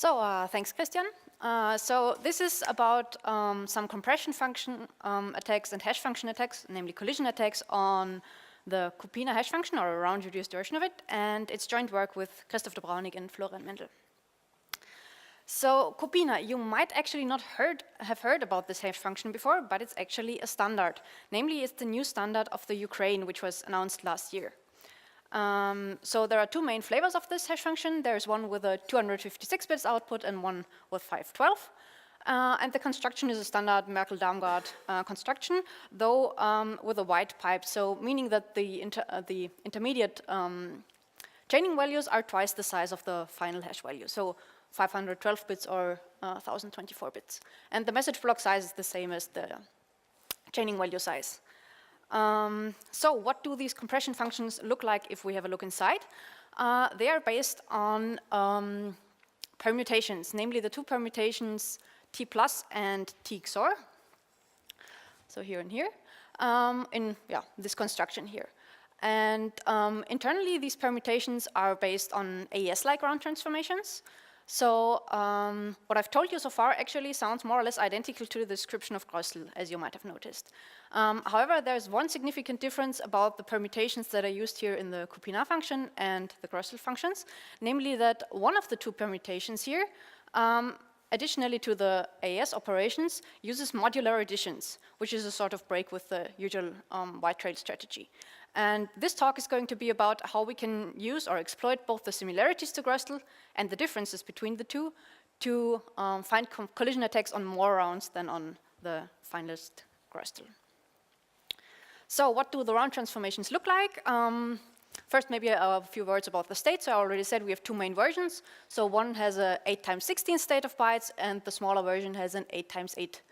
Thanks, Christian. So this is about some compression function attacks and hash function attacks, namely collision attacks on the Kupyna hash function, or a round-reduced version of it, and its joint work with Christoph de Braunig and Florian Mendel. So Kupyna, you might actually not have heard about this hash function before, but it's actually a standard. Namely, it's the new standard of the Ukraine, which was announced last year. So there are two main flavors of this hash function. There's one with a 256 bits output and one with 512. And the construction is a standard Merkel-Darmgard construction, though with a wide pipe, so meaning that the intermediate chaining values are twice the size of the final hash value, so 512 bits or 1024 bits. And the message block size is the same as the chaining value size. So what do these compression functions look like if we have a look inside? They are based on permutations, namely the two permutations T plus and T XOR. So here and here, in this construction here. And internally, these permutations are based on AES-like round transformations. So what I've told you so far actually sounds more or less identical to the description of Grössel, as you might have noticed. However, there's one significant difference about the permutations that are used here in the Kupyna function and the Grössel functions, namely that one of the two permutations here, additionally to the AES operations, uses modular additions, which is a sort of break with the usual white trail strategy. And this talk is going to be about how we can use or exploit both the similarities to Grössel and the differences between the two to find collision attacks on more rounds than on the finalist Grössel. So what do the round transformations look like? First, maybe a few words about the state. So I already said we have two main versions. So one has a 8 times 16 state of bytes, and the smaller version has an 8 times 8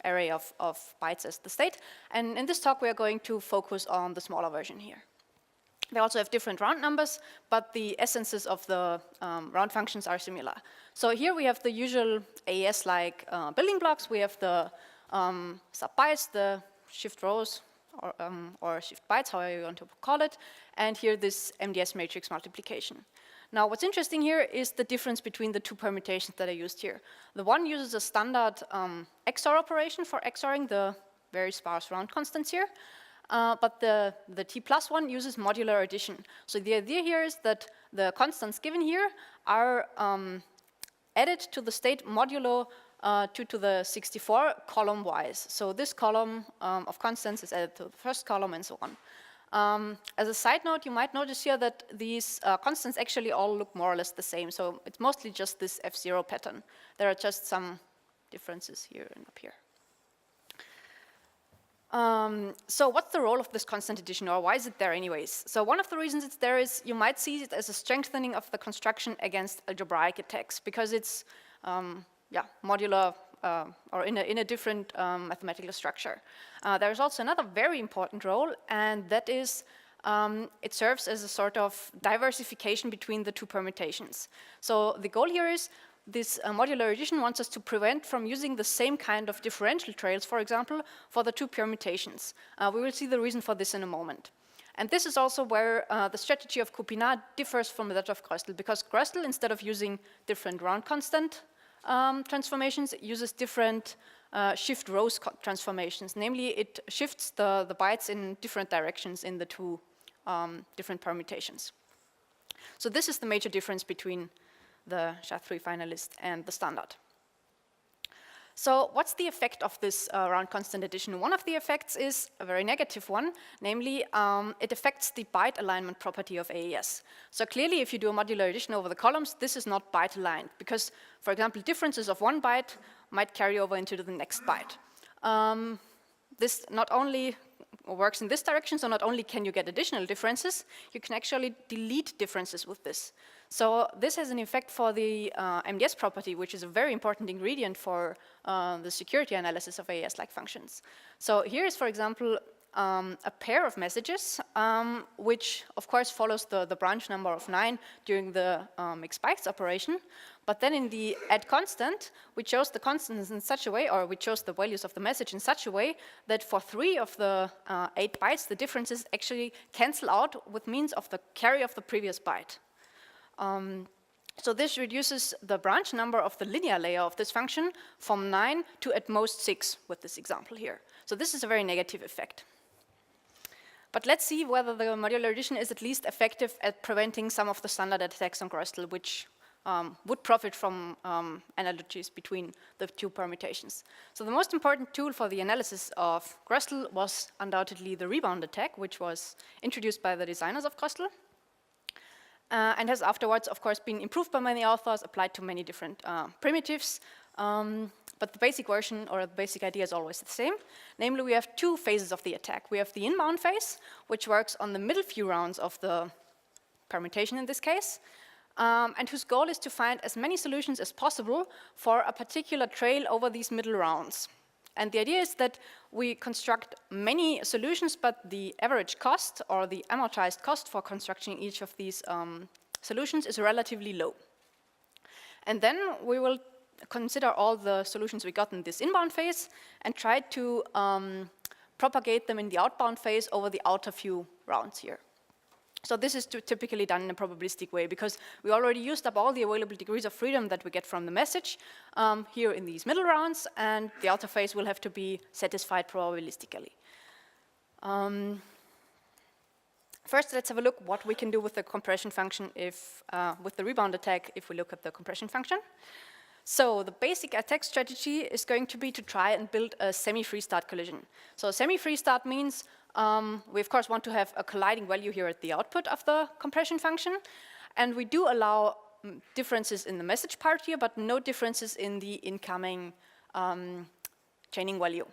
array of bytes as the state. And in this talk, we are going to focus on the smaller version here. They also have different round numbers, but the essences of the round functions are similar. So here we have the usual AES-like building blocks. We have the sub-bytes, the shift rows, or shift bytes, however you want to call it, and here this MDS matrix multiplication. Now what's interesting here is the difference between the two permutations that are used here. The one uses a standard XOR operation for XORing the very sparse round constants here, but the T plus one uses modular addition. So the idea here is that the constants given here are added to the state modulo 2 to the 64 column-wise. So this column of constants is added to the first column and so on. As a side note, you might notice here that these constants actually all look more or less the same. So it's mostly just this F0 pattern. There are just some differences here and up here. So what's the role of this constant addition, or why is it there anyways? So one of the reasons it's there is you might see it as a strengthening of the construction against algebraic attacks, because it's modular or in a different mathematical structure. There's also another very important role, and that is it serves as a sort of diversification between the two permutations. So the goal here is this modular addition wants us to prevent from using the same kind of differential trails, for example, for the two permutations. We will see the reason for this in a moment. And this is also where the strategy of Kupyna differs from that of Grössel, because Grössel, instead of using different round constant transformations, it uses different shift rows transformations. Namely, it shifts the bytes in different directions in the two different permutations. So this is the major difference between the SHA-3 finalist and the standard. So what's the effect of this round constant addition? One of the effects is a very negative one, namely it affects the byte alignment property of AES. So clearly if you do a modular addition over the columns, this is not byte aligned, because, for example, differences of one byte might carry over into the next byte. This not only works in this direction, so not only can you get additional differences, you can actually delete differences with this. So this has an effect for the MDS property, which is a very important ingredient for the security analysis of AES-like functions. So here is, for example, a pair of messages, which of course follows the branch number of 9 during the mixed bytes operation. But then in the add constant, we chose the constants in such a way, or we chose the values of the message in such a way that for 3 of the 8 bytes, the differences actually cancel out with means of the carry of the previous byte. So this reduces the branch number of the linear layer of this function from 9 to at most 6 with this example here. So this is a very negative effect. But let's see whether the modular addition is at least effective at preventing some of the standard attacks on Gröstel, which would profit from analogies between the two permutations. So the most important tool for the analysis of Gröstel was undoubtedly the Rebound Attack, which was introduced by the designers of Gröstel, and has afterwards, of course, been improved by many authors, applied to many different primitives. But the basic version or the basic idea is always the same. Namely, we have two phases of the attack. We have the inbound phase, which works on the middle few rounds of the permutation in this case, and whose goal is to find as many solutions as possible for a particular trail over these middle rounds. And the idea is that we construct many solutions, but the average cost or the amortized cost for constructing each of these solutions is relatively low. And then we will consider all the solutions we got in this inbound phase and try to propagate them in the outbound phase over the outer few rounds here. So this is typically done in a probabilistic way because we already used up all the available degrees of freedom that we get from the message here in these middle rounds, and the outer phase will have to be satisfied probabilistically. First, let's have a look what we can do with the compression function if, with the rebound attack if we look at the compression function. So the basic attack strategy is going to be to try and build a semi-free start collision. So semi-free start means we of course want to have a colliding value here at the output of the compression function, and we do allow differences in the message part here, but no differences in the incoming chaining value.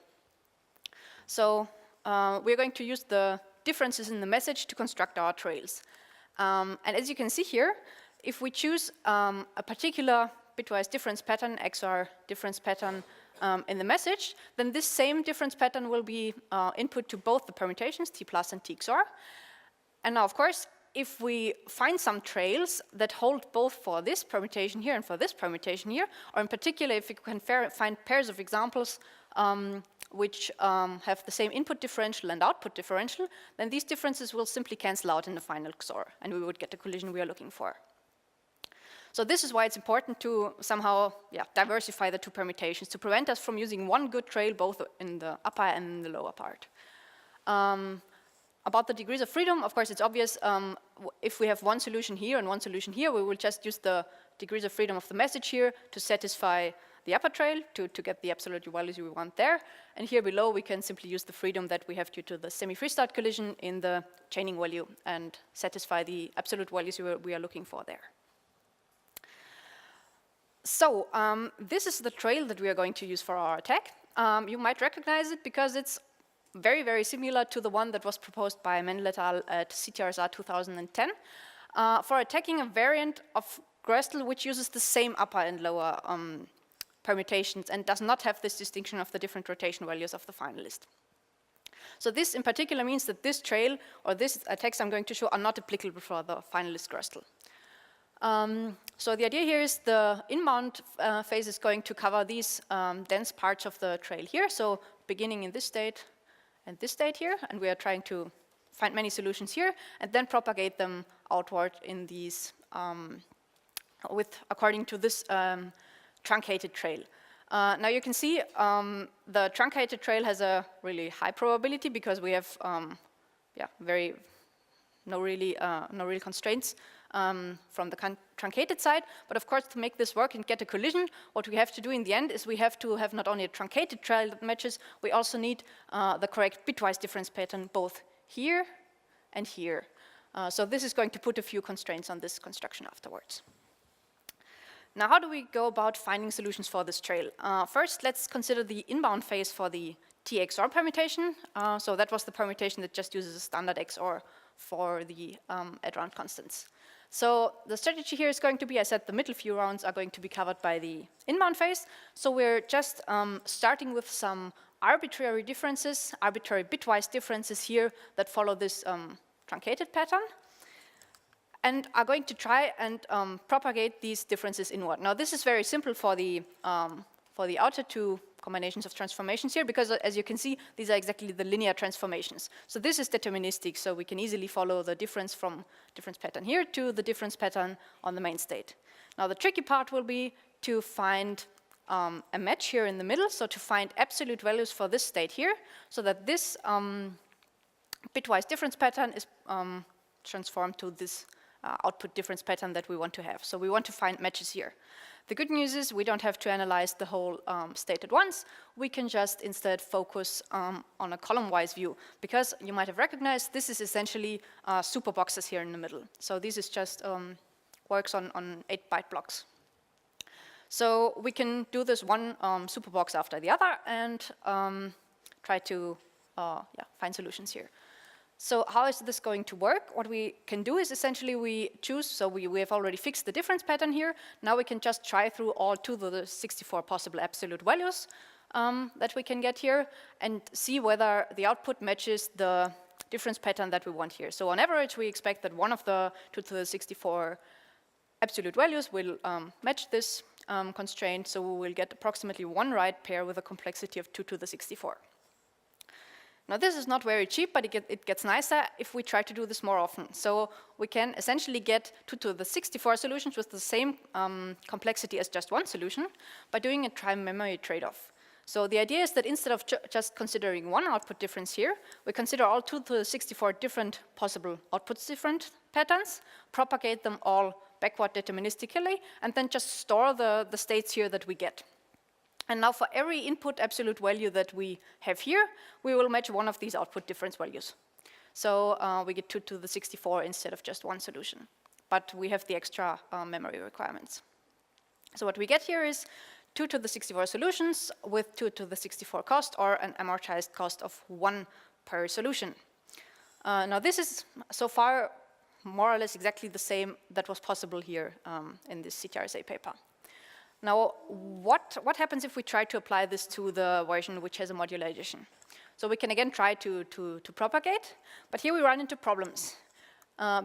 So we're going to use the differences in the message to construct our trails. And as you can see here, if we choose a particular bitwise difference pattern, XOR difference pattern in the message, then this same difference pattern will be input to both the permutations, T plus and T XOR. And now, of course, if we find some trails that hold both for this permutation here and for this permutation here, or in particular, if we can find pairs of examples which have the same input differential and output differential, then these differences will simply cancel out in the final XOR, and we would get the collision we are looking for. So this is why it's important to somehow diversify the two permutations to prevent us from using one good trail both in the upper and in the lower part. About the degrees of freedom, of course, it's obvious if we have one solution here and one solution here, we will just use the degrees of freedom of the message here to satisfy the upper trail to get the absolute values we want there. And here below, we can simply use the freedom that we have due to the semi-free start collision in the chaining value and satisfy the absolute values we are looking for there. So this is the trail that we are going to use for our attack. You might recognize it because it's very, very similar to the one that was proposed by Mendel et al. At CTRSR 2010 for attacking a variant of Gröstel which uses the same upper and lower permutations and does not have this distinction of the different rotation values of the finalist. So this in particular means that this trail or this attacks I'm going to show are not applicable for the finalist Gröstel. So the idea here is the inbound phase is going to cover these dense parts of the trail here. So beginning in this state and this state here, and we are trying to find many solutions here and then propagate them outward in these according to this truncated trail. Now you can see the truncated trail has a really high probability because we have no real constraints from the truncated side, but of course to make this work and get a collision, what we have to do in the end is we have to have not only a truncated trail that matches, we also need the correct bitwise difference pattern both here and here. So this is going to put a few constraints on this construction afterwards. Now how do we go about finding solutions for this trail? First, let's consider the inbound phase for the T XOR permutation. So that was the permutation that just uses a standard XOR for the add-round constants. So the strategy here is going to be, I said, the middle few rounds are going to be covered by the inbound phase. So we're just starting with some arbitrary differences, arbitrary bitwise differences here that follow this truncated pattern, and are going to try and propagate these differences inward. Now this is very simple for the outer two combinations of transformations here, because as you can see, these are exactly the linear transformations. So this is deterministic, so we can easily follow the difference from difference pattern here to the difference pattern on the main state. Now the tricky part will be to find a match here in the middle, so to find absolute values for this state here, so that this bitwise difference pattern is transformed to this output difference pattern that we want to have. So we want to find matches here. The good news is we don't have to analyze the whole state at once. We can just instead focus on a column-wise view, because you might have recognized this is essentially superboxes here in the middle. So this is just works on 8-byte blocks. So we can do this one superbox after the other and try to find solutions here. So how is this going to work? What we can do is essentially we choose, so we have already fixed the difference pattern here. Now we can just try through all 2 to the 64 possible absolute values that we can get here and see whether the output matches the difference pattern that we want here. So on average, we expect that one of the 2 to the 64 absolute values will match this constraint, so we will get approximately 1 right pair with a complexity of 2 to the 64. Now this is not very cheap, but it gets nicer if we try to do this more often. So we can essentially get 2 to the 64 solutions with the same complexity as just one solution by doing a time-memory trade-off. So the idea is that instead of just considering one output difference here, we consider all 2 to the 64 different possible outputs different patterns, propagate them all backward deterministically, and then just store the states here that we get. And now for every input absolute value that we have here, we will match one of these output difference values. So we get 2 to the 64 instead of just one solution. But we have the extra memory requirements. So what we get here is 2 to the 64 solutions with 2 to the 64 cost, or an amortized cost of 1 per solution. Now this is so far more or less exactly the same that was possible here in this CTRSA paper. Now, what happens if we try to apply this to the version which has a modular addition? So we can again try to propagate, but here we run into problems.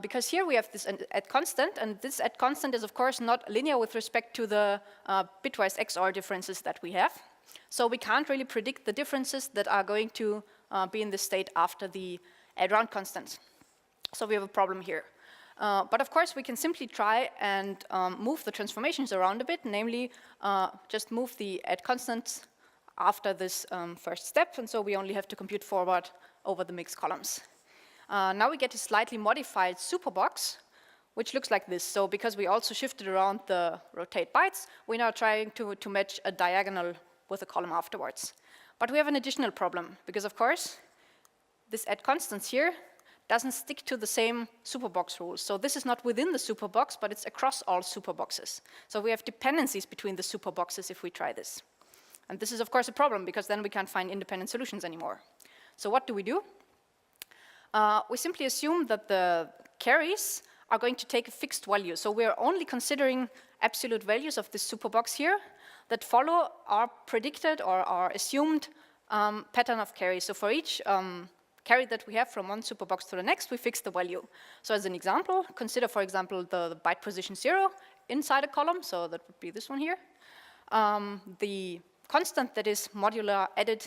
Because here we have this at constant, and this at constant is of course not linear with respect to the bitwise XOR differences that we have. So we can't really predict the differences that are going to be in this state after the add round constant. So we have a problem here. But of course, we can simply try and move the transformations around a bit, namely just move the add constants after this first step, and so we only have to compute forward over the mixed columns. Now we get a slightly modified superbox, which looks like this. So because we also shifted around the rotate bytes, we're now trying to match a diagonal with a column afterwards. But we have an additional problem, because of course, this add constants here doesn't stick to the same superbox rules. So this is not within the superbox, but it's across all superboxes. So we have dependencies between the superboxes if we try this. And this is of course a problem, because then we can't find independent solutions anymore. So what do? We simply assume that the carries are going to take a fixed value. So we're only considering absolute values of this superbox here that follow our predicted or our assumed pattern of carries. So for each carry that we have from one superbox to the next, we fix the value. So as an example, consider, for example, the byte position 0 inside a column, so that would be this one here. The constant that is modular added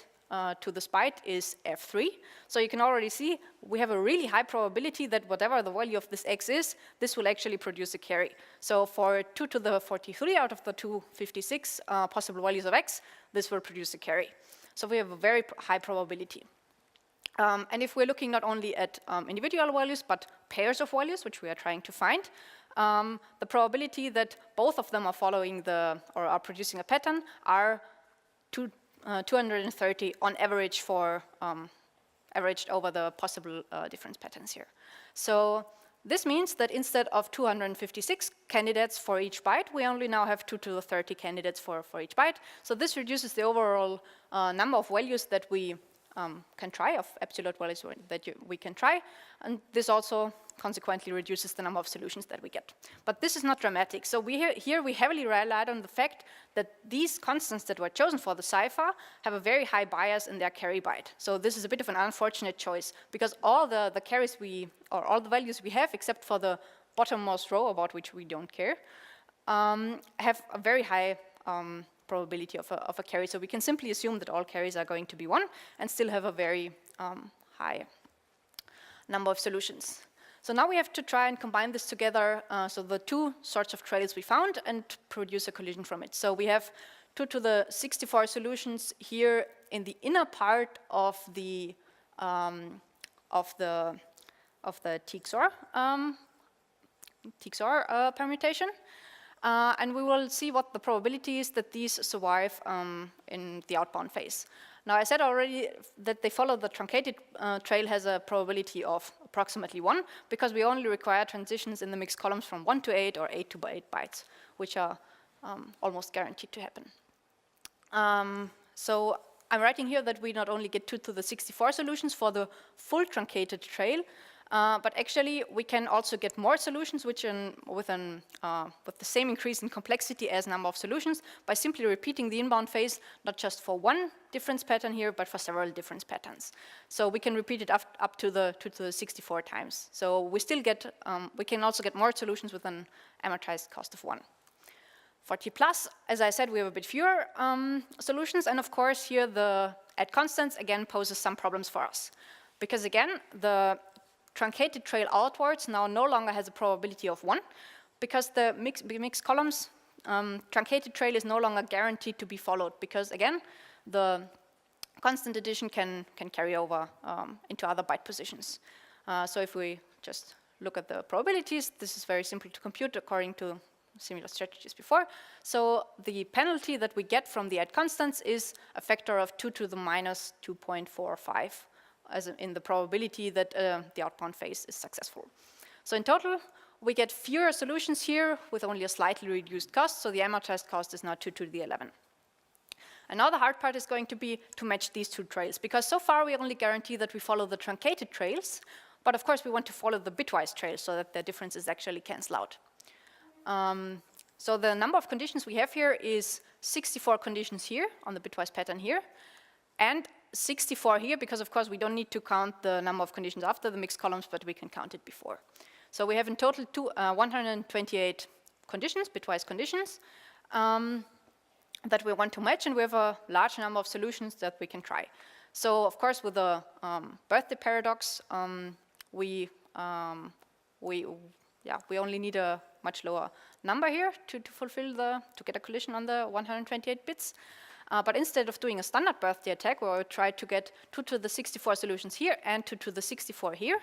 to this byte is f3. So you can already see we have a really high probability that whatever the value of this x is, this will actually produce a carry. So for 2 to the 43 out of the 256 possible values of x, this will produce a carry. So we have a very high probability. And if we're looking not only at individual values, but pairs of values, which we are trying to find, the probability that both of them are following or are producing a pattern are 230 on average for averaged over the possible difference patterns here. So this means that instead of 256 candidates for each byte, we only now have 2 to the 30 candidates for each byte. So this reduces the overall number of values that we can try, of absolute values that we can try, and this also consequently reduces the number of solutions that we get. But this is not dramatic. So here we heavily relied on the fact that these constants that were chosen for the cipher have a very high bias in their carry byte. So this is a bit of an unfortunate choice, because all the carries or all the values we have, except for the bottommost row about which we don't care, have a very high probability of a carry. So we can simply assume that all carries are going to be 1 and still have a very high number of solutions. So now we have to try and combine this together, so the two sorts of trails we found, and produce a collision from it. So we have 2 to the 64 solutions here in the inner part of the T-XOR permutation. And we will see what the probability is that these survive in the outbound phase. Now, I said already that they follow the truncated trail has a probability of approximately 1, because we only require transitions in the mixed columns from 1 to 8 or 8 to 8 bytes, which are almost guaranteed to happen. So I'm writing here that we not only get 2 to the 64 solutions for the full truncated trail, but actually we can also get more solutions with the same increase in complexity as number of solutions by simply repeating the inbound phase, not just for one difference pattern here, but for several difference patterns. So we can repeat it up to the 2 to the 64 times. So we still get, we can also get more solutions with an amortized cost of 1. For T+, as I said, we have a bit fewer solutions, and of course here the add constants again poses some problems for us. Because again, the truncated trail outwards now no longer has a probability of 1, because the mixed columns truncated trail is no longer guaranteed to be followed, because again, the constant addition can carry over into other byte positions. So if we just look at the probabilities, this is very simple to compute according to similar strategies before. So the penalty that we get from the add constants is a factor of 2 to the minus 2.45 as in the probability that the outbound phase is successful. So in total, we get fewer solutions here with only a slightly reduced cost, so the amortized cost is now 2 to the 11. And now the hard part is going to be to match these two trails, because so far we only guarantee that we follow the truncated trails, but of course we want to follow the bitwise trails so that the differences actually cancel out. So the number of conditions we have here is 64 conditions here on the bitwise pattern here, and 64 here, because of course we don't need to count the number of conditions after the mixed columns, but we can count it before. So we have in total 128 conditions, bitwise conditions, that we want to match, and we have a large number of solutions that we can try. So of course with the birthday paradox, we only need a much lower number here to get a collision on the 128 bits. But instead of doing a standard birthday attack, where we try to get 2 to the 64 solutions here and 2 to the 64 here,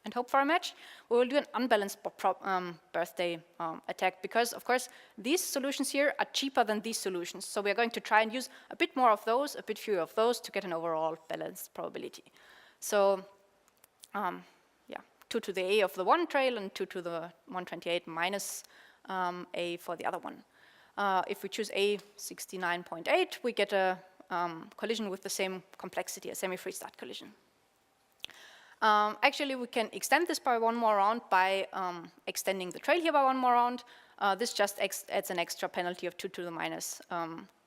and hope for a match, we will do an unbalanced birthday attack, because of course these solutions here are cheaper than these solutions. So we are going to try and use a bit more of those, a bit fewer of those, to get an overall balanced probability. So 2 to the a of the one trail and 2 to the 128 minus a for the other one. If we choose a 69.8, we get a collision with the same complexity, a semi-free start collision. Actually, we can extend this by one more round by extending the trail here by one more round. This just adds an extra penalty of 2 to the minus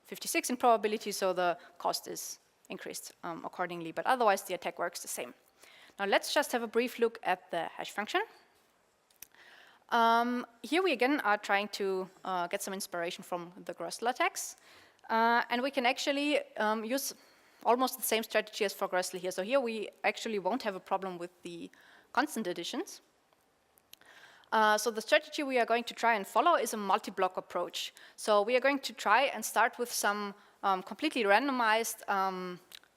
56 in probability, so the cost is increased accordingly, but otherwise the attack works the same. Now let's just have a brief look at the hash function. Here we again are trying to get some inspiration from the Grössel attacks. And we can actually use almost the same strategy as for Grössel here. So here we actually won't have a problem with the constant additions. So the strategy we are going to try and follow is a multi-block approach. So we are going to try and start with some completely randomized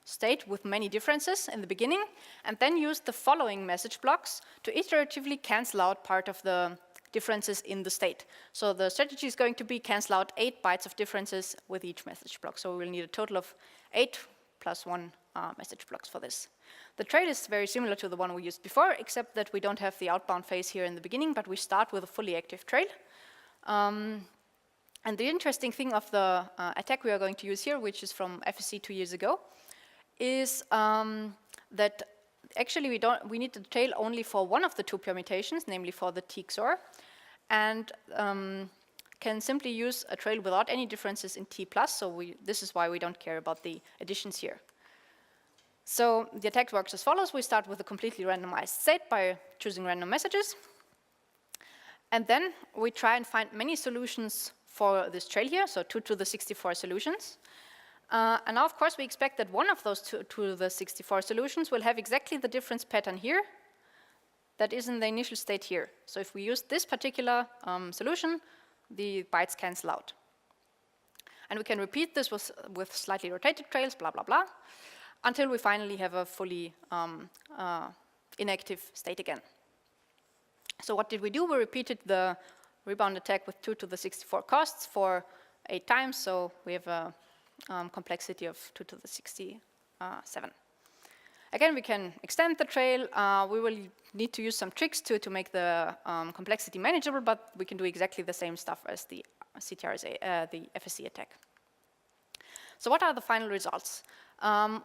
state with many differences in the beginning, and then use the following message blocks to iteratively cancel out part of the differences in the state. So the strategy is going to be cancel out 8 bytes of differences with each message block. So we will need a total of 8 plus 1 message blocks for this. The trail is very similar to the one we used before, except that we don't have the outbound phase here in the beginning, but we start with a fully active trail. And the interesting thing of the attack we are going to use here, which is from FSC 2 years ago, is that actually we need the trail only for one of the two permutations, namely for the T-XOR, and can simply use a trail without any differences in T+, so this is why we don't care about the additions here. So the attack works as follows. We start with a completely randomized state by choosing random messages, and then we try and find many solutions for this trail here, so 2 to the 64 solutions. And now, of course, we expect that one of those 2 to the 64 solutions will have exactly the difference pattern here that is in the initial state here. So if we use this particular solution, the bytes cancel out. And we can repeat this with slightly rotated trails, blah, blah, blah, until we finally have a fully inactive state again. So what did we do? We repeated the rebound attack with 2 to the 64 costs for 8 times, so we have a complexity of 2 to the 67. Again, we can extend the trail. We will need to use some tricks to make the complexity manageable, but we can do exactly the same stuff as the CTRSA, the FSC attack. So what are the final results?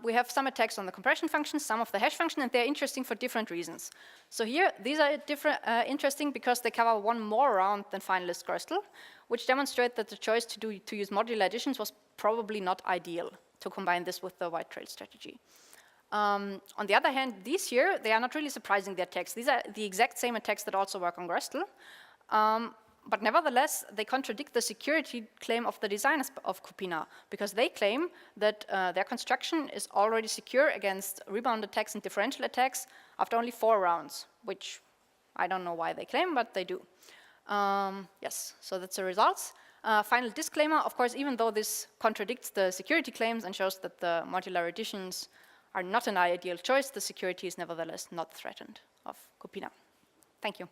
We have some attacks on the compression function, some of the hash function, and they're interesting for different reasons. So here, these are interesting because they cover one more round than finalist Gerstle, which demonstrate that the choice to use modular additions was probably not ideal to combine this with the white trail strategy. On the other hand, these here, they are not really surprising, the attacks. These are the exact same attacks that also work on Gerstle. But nevertheless, they contradict the security claim of the designers of Kupyna, because they claim that their construction is already secure against rebound attacks and differential attacks after only 4 rounds, which I don't know why they claim, but they do. Yes, so that's the results. Final disclaimer, of course, even though this contradicts the security claims and shows that the modular additions are not an ideal choice, the security is nevertheless not threatened of Kupyna. Thank you.